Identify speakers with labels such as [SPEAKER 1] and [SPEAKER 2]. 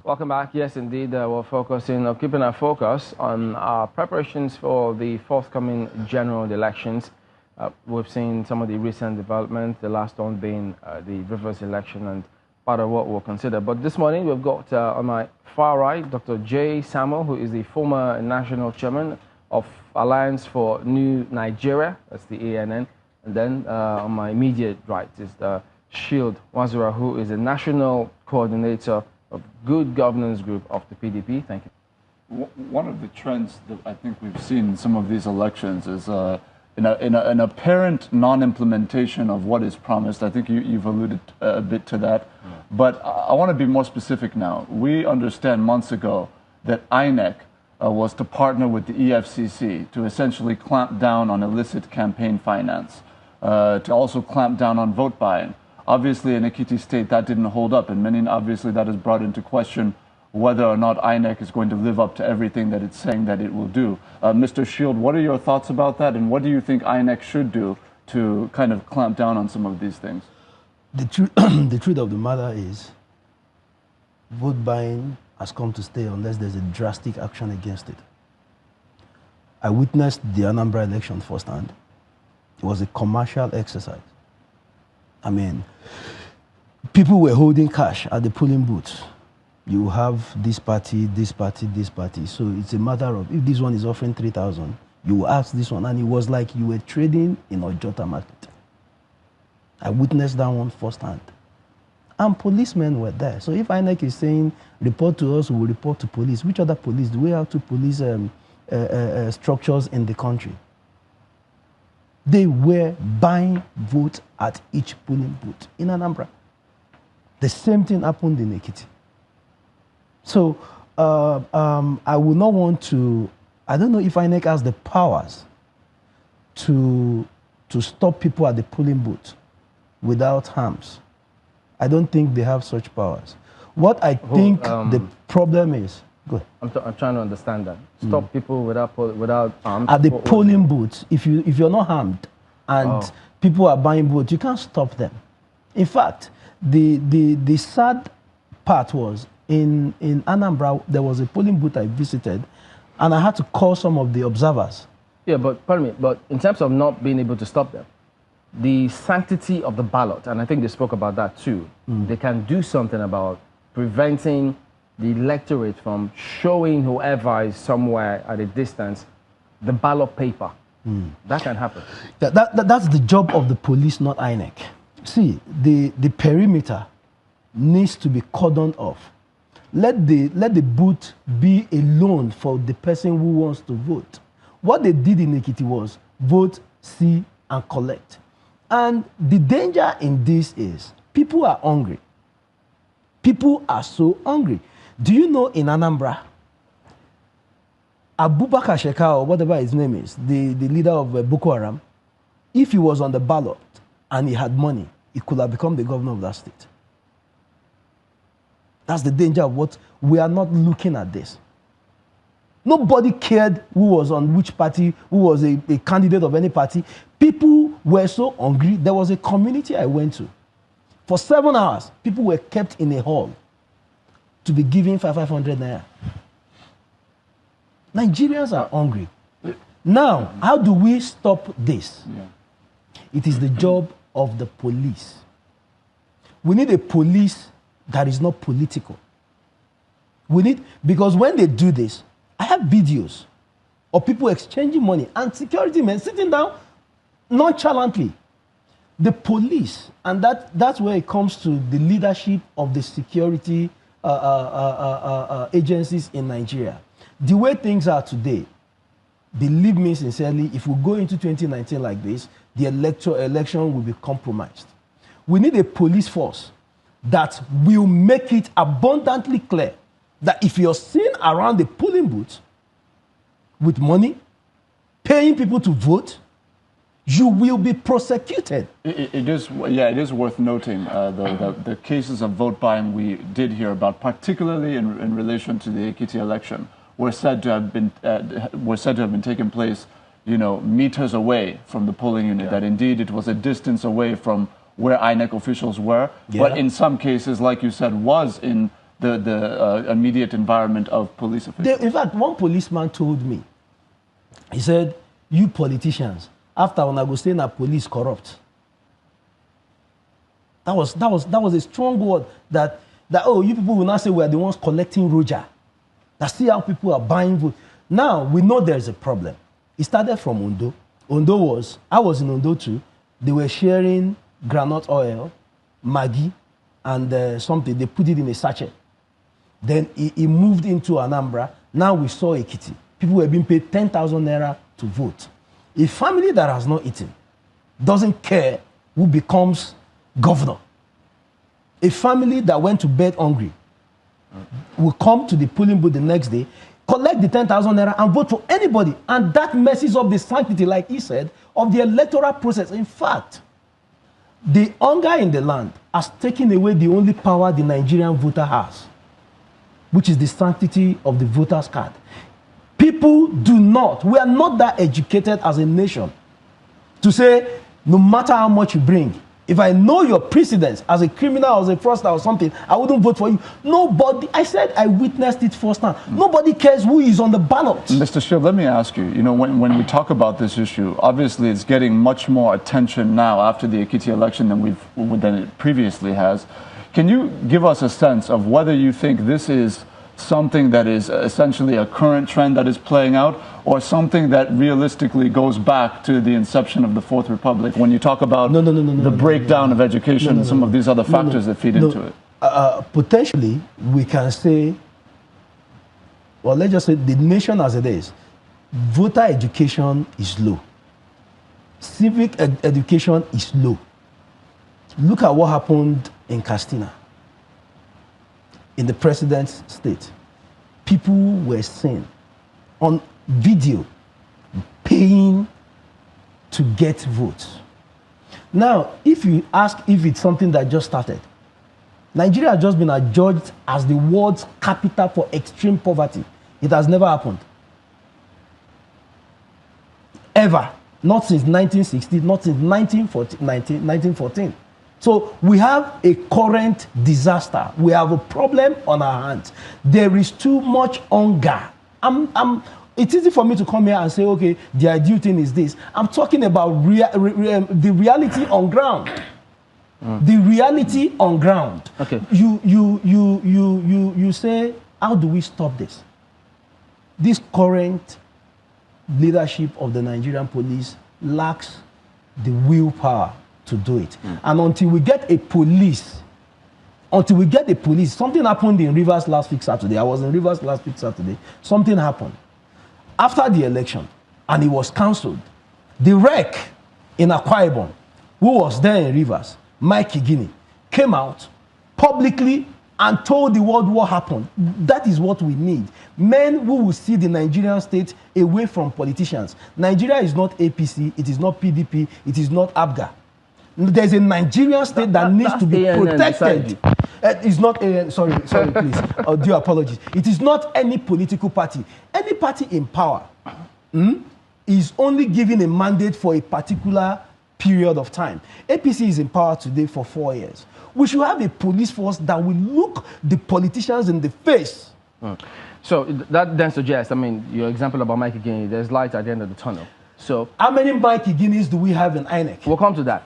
[SPEAKER 1] Welcome back. Yes, indeed, we're keeping our focus on our preparations for the forthcoming general elections. We've seen some of the recent developments, the last one being the Rivers election and part of what we'll consider. But this morning, we've got on my far right, Dr. J. Samuel, who is the former national chairman of Alliance for New Nigeria, that's the ANN. And then on my immediate right is the Shield Wazura, who is the national coordinator of Good Governance Group of the PDP. Thank you.
[SPEAKER 2] One of the trends that I think we've seen in some of these elections is an apparent non-implementation of what is promised. I think you've alluded a bit to that. Yeah. But I want to be more specific now. We understand months ago that INEC was to partner with the EFCC to essentially clamp down on illicit campaign finance, to also clamp down on vote buying. Obviously, in Ekiti State, that didn't hold up, and obviously that has brought into question whether or not INEC is going to live up to everything that it's saying that it will do. Mr. Shield, what are your thoughts about that, and what do you think INEC should do to kind of clamp down on some of these things?
[SPEAKER 3] The truth of the matter is, vote buying has come to stay unless there's a drastic action against it. I witnessed the Anambra election firsthand. It was a commercial exercise. I mean, people were holding cash at the polling booths. You have this party, this party, this party. So it's a matter of, if this one is offering 3,000, you will ask this one. And it was like you were trading in Ojota market. I witnessed that one firsthand. And policemen were there. So if INEC is saying, report to us, we will report to police. Which other police? Do we have to police structures in the country? They were buying votes at each polling booth in Anambra. The same thing happened in Ekiti. So I would not want to, I don't know if INEC has the powers to stop people at the polling booth without harms. I don't think they have such powers. What I think the problem is, go ahead.
[SPEAKER 1] I'm trying to understand that. Stop people without arms.
[SPEAKER 3] At the polling booth, if you're not harmed and people are buying votes, you can't stop them. In fact, the sad part was in Anambra, there was a polling booth I visited, and I had to call some of the observers.
[SPEAKER 1] Yeah, but pardon me, but in terms of not being able to stop them, the sanctity of the ballot, and I think they spoke about that too, they can do something about preventing the electorate from showing whoever is somewhere at a distance the ballot paper. That can happen.
[SPEAKER 3] That's the job of the police, not INEC. See, the perimeter needs to be cordoned off. Let the booth be alone for the person who wants to vote. What they did in Ekiti was vote, see, and collect. And the danger in this is people are hungry. People are so hungry. Do you know in Anambra, Abubakar Shekau, or whatever his name is, the leader of Boko Haram, if he was on the ballot and he had money, he could have become the governor of that state. That's the danger of what we are not looking at this. Nobody cared who was on which party, who was a candidate of any party. People were so hungry. There was a community I went to. For 7 hours, people were kept in a hall to be given 500 naira. Nigerians are hungry. Now, how do we stop this? It is the job of the police. We need a police that is not political. Because when they do this, I have videos of people exchanging money and security men sitting down nonchalantly. The police, and that's where it comes to the leadership of the security agencies in Nigeria. The way things are today, believe me sincerely, if we go into 2019 like this, the election will be compromised. We need a police force that will make it abundantly clear that if you're seen around the polling booth with money, paying people to vote, you will be prosecuted.
[SPEAKER 2] It is worth noting the cases of vote buying we did hear about, particularly in relation to the Ekiti election, were said to have been taking place, meters away from the polling unit. That indeed it was a distance away from where INEC officials were, but in some cases, like you said, was in the immediate environment of police officials.
[SPEAKER 3] In fact, one policeman told me, he said, "You politicians, after when I go stay in a police corrupt." That was a strong word that oh, you people will now say we are the ones collecting Roger. That's still how people are buying vote. Now we know there's a problem. It started from Ondo. I was in Ondo too. They were sharing groundnut oil, Maggi, and something. They put it in a sachet. Then it moved into Anambra. Now we saw Ekiti. People were being paid 10,000 naira to vote. A family that has not eaten doesn't care who becomes governor. A family that went to bed hungry will come to the polling booth the next day, collect the 10,000 naira and vote for anybody. And that messes up the sanctity, like he said, of the electoral process. In fact, the hunger in the land has taken away the only power the Nigerian voter has, which is the sanctity of the voter's card. People we are not that educated as a nation to say, no matter how much you bring, if I know your precedence as a criminal or as a fraudster or something, I wouldn't vote for you. Nobody, I said I witnessed it firsthand. Nobody cares who is on the ballot.
[SPEAKER 2] Mr. Shield, let me ask you, when we talk about this issue, obviously it's getting much more attention now after the Ekiti election than it previously has. Can you give us a sense of whether you think this is something that is essentially a current trend that is playing out, or something that realistically goes back to the inception of the Fourth Republic when you talk about the breakdown of education and some of these other factors that feed into it?
[SPEAKER 3] Potentially, we can say, well, let's just say the nation as it is, voter education is low. Civic education is low. Look at what happened in Castina. In the president's state, people were seen on video paying to get votes. Now, if you ask if it's something that just started, Nigeria has just been adjudged as the world's capital for extreme poverty. It has never happened. Ever. Not since 1960, not since 1914. So we have a current disaster. We have a problem on our hands. There is too much hunger. It's easy for me to come here and say, okay, the ideal thing is this. I'm talking about the reality on ground. The reality on ground.
[SPEAKER 1] Okay.
[SPEAKER 3] You say, how do we stop this? This current leadership of the Nigerian police lacks the willpower to do it. And until we get a police, something happened in Rivers last week Saturday. I was in Rivers last week Saturday. Something happened. After the election, and it was cancelled, the rec in Akwa Ibom, who was there in Rivers, Mike Igini, came out publicly and told the world what happened. That is what we need. Men who will see the Nigerian state away from politicians. Nigeria is not APC, it is not PDP, it is not ABGA. There's a Nigerian state that needs to be protected. It's not sorry, please. Due apologies. It is not any political party. Any party in power is only given a mandate for a particular period of time. APC is in power today for 4 years. We should have a police force that will look the politicians in the face.
[SPEAKER 1] So that then suggests, your example about Mike Igini, there's light at the end of the tunnel. So
[SPEAKER 3] how many Mike Iginis do we have in INEC?
[SPEAKER 1] We'll come to that.